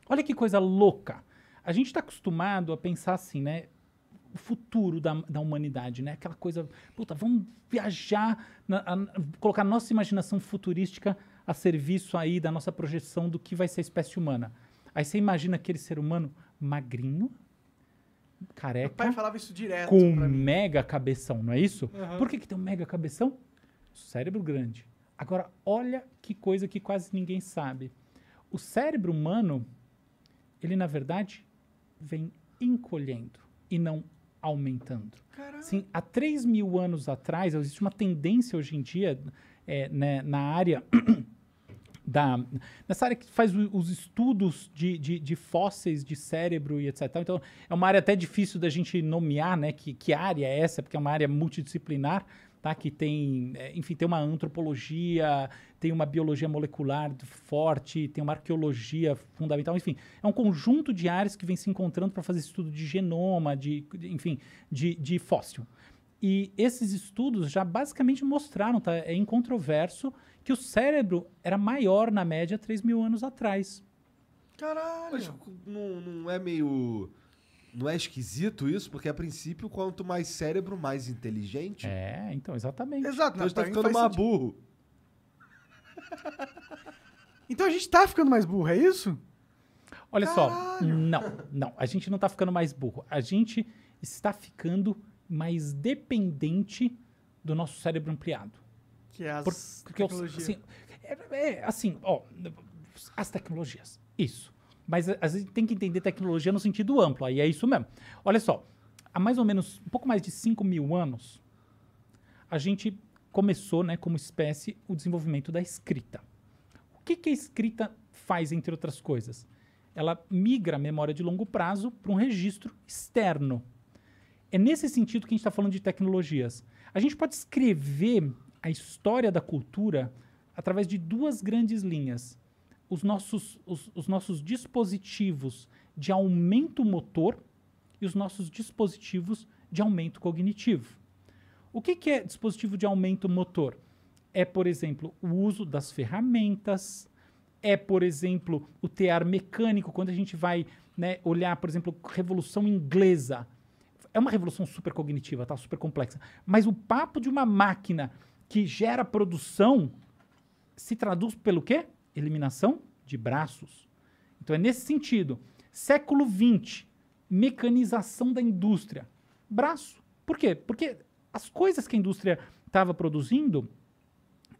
Olha que coisa louca. A gente está acostumado a pensar assim, né? O futuro da humanidade, né? Aquela coisa, puta, vamos viajar, colocar nossa imaginação futurística a serviço aí da nossa projeção do que vai ser a espécie humana. Aí você imagina aquele ser humano magrinho, Meu careca, pai falava isso direto com pra um mim. mega cabeção, não é isso? Aham. Por que tem um mega cabeção? Cérebro grande. Agora, olha que coisa que quase ninguém sabe. O cérebro humano, ele na verdade vem encolhendo e não aumentando. Caralho. Sim, há 3 mil anos atrás, existe uma tendência hoje em dia né, na área nessa área que faz os estudos de fósseis de cérebro e etc. Então, é uma área até difícil da gente nomear, né? Que área é essa? Porque é uma área multidisciplinar, tá? Que tem, enfim, tem uma antropologia, tem uma biologia molecular forte, tem uma arqueologia fundamental, enfim. É um conjunto de áreas que vem se encontrando para fazer estudo de genoma, enfim, de fóssil. E esses estudos já basicamente mostraram, tá? É incontroverso, que o cérebro era maior na média 3 mil anos atrás. Caralho. Mas não é meio... Não é esquisito isso? Porque, a princípio, quanto mais cérebro, mais inteligente. Então, exatamente. Exato. Então a gente tá pra mim ficando faz mais sentido. burro. Então a gente tá ficando mais burro, é isso? Olha só, Caralho. não, a gente não está ficando mais burro. A gente está ficando mais dependente do nosso cérebro ampliado. Que é as Porque tecnologias. assim, ó, as tecnologias, isso. Mas a gente tem que entender tecnologia no sentido amplo, aí é isso mesmo. Olha só, há mais ou menos, um pouco mais de 5 mil anos, a gente começou, né, como espécie, o desenvolvimento da escrita. O que a escrita faz, entre outras coisas? Ela migra a memória de longo prazo para um registro externo. É nesse sentido que a gente está falando de tecnologias. A gente pode escrever a história da cultura através de duas grandes linhas. Os nossos dispositivos de aumento motor e os nossos dispositivos de aumento cognitivo. O que é dispositivo de aumento motor? É, por exemplo, o uso das ferramentas, por exemplo, o tear mecânico, quando a gente vai, né, olhar, por exemplo, Revolução Inglesa. É uma revolução super cognitiva, tá? Super complexa. Mas o papo de uma máquina que gera produção se traduz pelo quê? Eliminação de braços. Então é nesse sentido. Século XX, mecanização da indústria. Braço. Por quê? Porque as coisas que a indústria estava produzindo,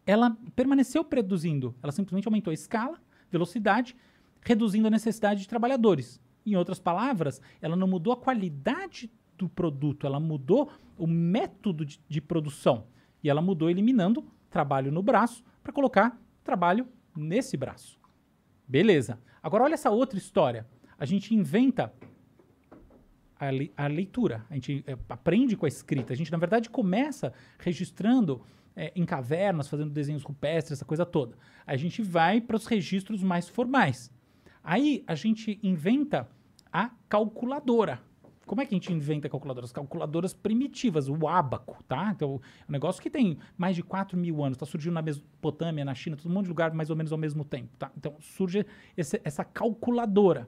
ela permaneceu produzindo. Ela simplesmente aumentou a escala, velocidade, reduzindo a necessidade de trabalhadores. Em outras palavras, ela não mudou a qualidade do produto, ela mudou o método de produção. E ela mudou eliminando trabalho no braço para colocar trabalho nesse braço. Beleza. Agora olha essa outra história. A gente inventa a leitura, a gente aprende com a escrita. A gente, na verdade, começa registrando em cavernas, fazendo desenhos rupestres, essa coisa toda. A gente vai para os registros mais formais. Aí a gente inventa a calculadora. Como é que a gente inventa calculadoras? Calculadoras primitivas, o ábaco, tá? Então, é um negócio que tem mais de 4 mil anos, tá surgindo na Mesopotâmia, na China, todo um monte de lugar mais ou menos ao mesmo tempo, tá? Então, surge essa calculadora.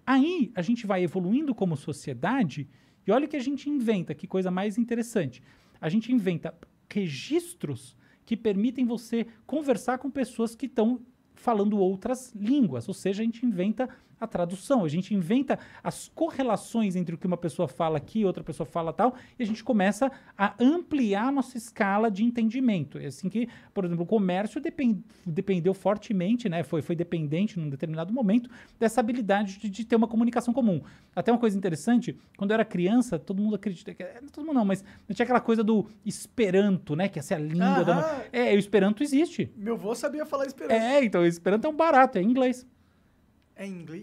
Aí, a gente vai evoluindo como sociedade e olha o que a gente inventa, que coisa mais interessante. A gente inventa registros que permitem você conversar com pessoas que estão falando outras línguas, ou seja, a gente inventa a tradução, a gente inventa as correlações entre o que uma pessoa fala aqui e outra pessoa fala tal, e a gente começa a ampliar a nossa escala de entendimento. É assim que, por exemplo, o comércio dependeu fortemente, né, foi dependente num determinado momento dessa habilidade de ter uma comunicação comum. Até uma coisa interessante, quando eu era criança, todo mundo acredita, não todo mundo não, mas tinha aquela coisa do Esperanto, né, que essa é a língua da... o Esperanto existe. Meu avô sabia falar Esperanto. Então o Esperanto é um barato, é em inglês. É em inglês?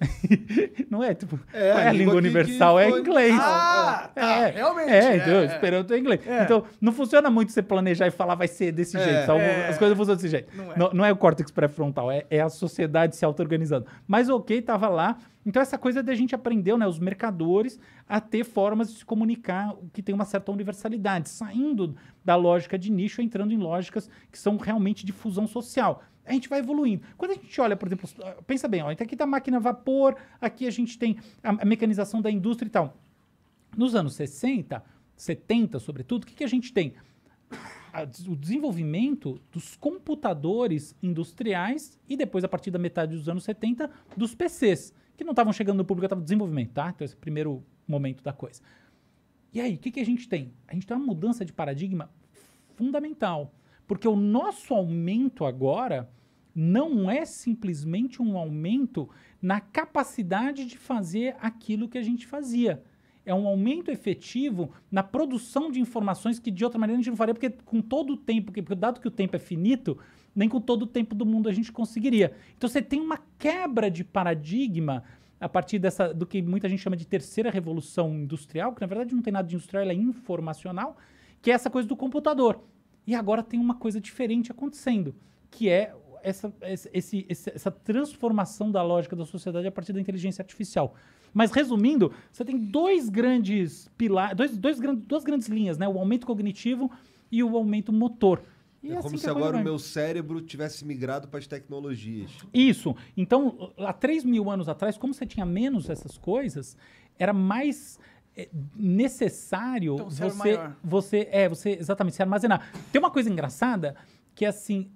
Não é, tipo, É, qual é a língua universal? É foi- inglês. Ah, tá, realmente. Então, Esperanto é inglês. É. Então, não funciona muito você planejar e falar vai ser desse jeito. Tá? As coisas funcionam desse jeito. Não é. O córtex pré-frontal, é a sociedade se auto-organizando. Mas ok, tava lá. Então, essa coisa da gente aprendeu, né, os mercadores, a ter formas de se comunicar que tem uma certa universalidade, saindo da lógica de nicho, entrando em lógicas que são realmente de fusão social. A gente vai evoluindo. Quando a gente olha, por exemplo, pensa bem, ó, aqui tá a máquina a vapor, aqui a gente tem a mecanização da indústria e tal. Nos anos 60, 70, sobretudo, o que a gente tem? O desenvolvimento dos computadores industriais e depois, a partir da metade dos anos 70, dos PCs, que não estavam chegando no público, estavam em desenvolvimento, tá? Então, esse é o primeiro momento da coisa. E aí, o que a gente tem? A gente tem uma mudança de paradigma fundamental, porque o nosso aumento agora não é simplesmente um aumento na capacidade de fazer aquilo que a gente fazia. É um aumento efetivo na produção de informações que de outra maneira a gente não faria, porque com todo o tempo, porque dado que o tempo é finito, nem com todo o tempo do mundo a gente conseguiria. Então você tem uma quebra de paradigma a partir do que muita gente chama de terceira revolução industrial, que na verdade não tem nada de industrial, ela é informacional, que é essa coisa do computador. E agora tem uma coisa diferente acontecendo, que é essa transformação da lógica da sociedade a partir da inteligência artificial. Mas resumindo, você tem dois grandes pilares, duas grandes linhas, né? O aumento cognitivo e o aumento motor. E é assim como se agora o meu cérebro tivesse migrado para as tecnologias. Isso. Então, há 3.000 anos atrás, como você tinha menos essas coisas, era mais necessário então, você exatamente se armazenar. Tem uma coisa engraçada que assim,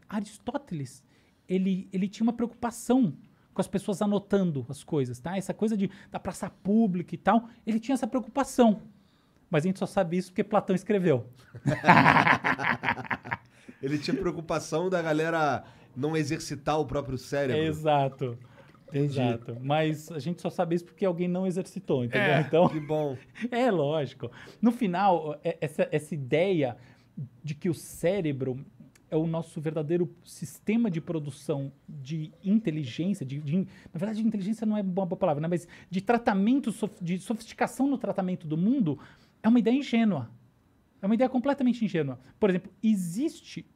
Aristóteles, ele tinha uma preocupação com as pessoas anotando as coisas, tá? Essa coisa da praça pública e tal, ele tinha essa preocupação. Mas a gente só sabe isso porque Platão escreveu. Ele tinha preocupação da galera não exercitar o próprio cérebro. Exato. Entendi. Exato. Mas a gente só sabe isso porque alguém não exercitou, entendeu? Então, que bom. É lógico. No final, essa ideia de que o cérebro é o nosso verdadeiro sistema de produção de inteligência, na verdade, inteligência não é uma boa palavra, né? Mas de tratamento, de sofisticação no tratamento do mundo, é uma ideia ingênua. É uma ideia completamente ingênua. Por exemplo, existe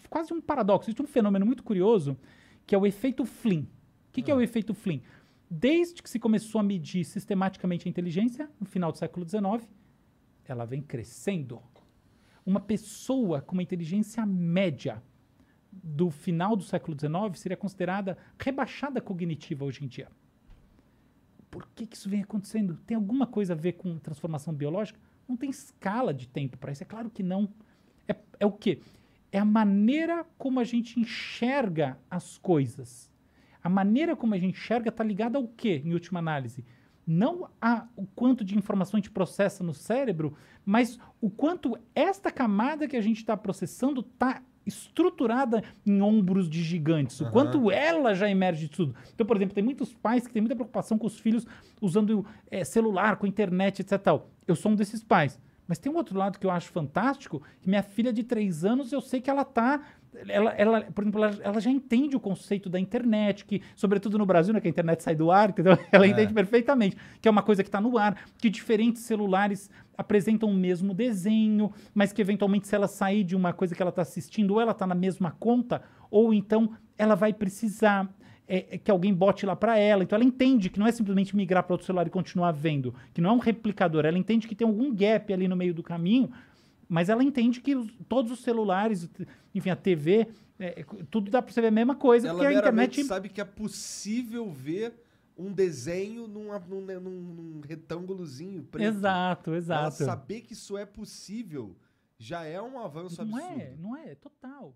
quase um paradoxo, existe um fenômeno muito curioso, que é o efeito Flynn. O que é o efeito Flynn? Desde que se começou a medir sistematicamente a inteligência, no final do século XIX, ela vem crescendo. Uma pessoa com uma inteligência média do final do século XIX seria considerada rebaixada cognitiva hoje em dia. Por que isso vem acontecendo? Tem alguma coisa a ver com transformação biológica? Não tem escala de tempo para isso, é claro que não. É o quê? É a maneira como a gente enxerga as coisas. A maneira como a gente enxerga está ligada ao quê, em última análise? Não o quanto de informação a gente processa no cérebro, mas o quanto esta camada que a gente está processando está estruturada em ombros de gigantes. O quanto ela já emerge de tudo. Então, por exemplo, tem muitos pais que têm muita preocupação com os filhos usando celular, com internet, etc. Tal. Eu sou um desses pais. Mas tem um outro lado que eu acho fantástico, que minha filha de 3 anos, eu sei que ela está... por exemplo, ela já entende o conceito da internet, que, sobretudo no Brasil, né, que a internet sai do ar, entendeu? Ela entende perfeitamente, que é uma coisa que está no ar, que diferentes celulares apresentam o mesmo desenho, mas que, eventualmente, se ela sair de uma coisa que ela está assistindo, ou ela está na mesma conta, ou então ela vai precisar... que alguém bote lá para ela. Então ela entende que não é simplesmente migrar para outro celular e continuar vendo, que não é um replicador. Ela entende que tem algum gap ali no meio do caminho, mas ela entende que todos os celulares, enfim, a TV, tudo dá para você ver a mesma coisa. Ela porque a internet sabe que é possível ver um desenho num retângulozinho preto. Exato. Ela saber que isso é possível já é um avanço absurdo. Não é, total.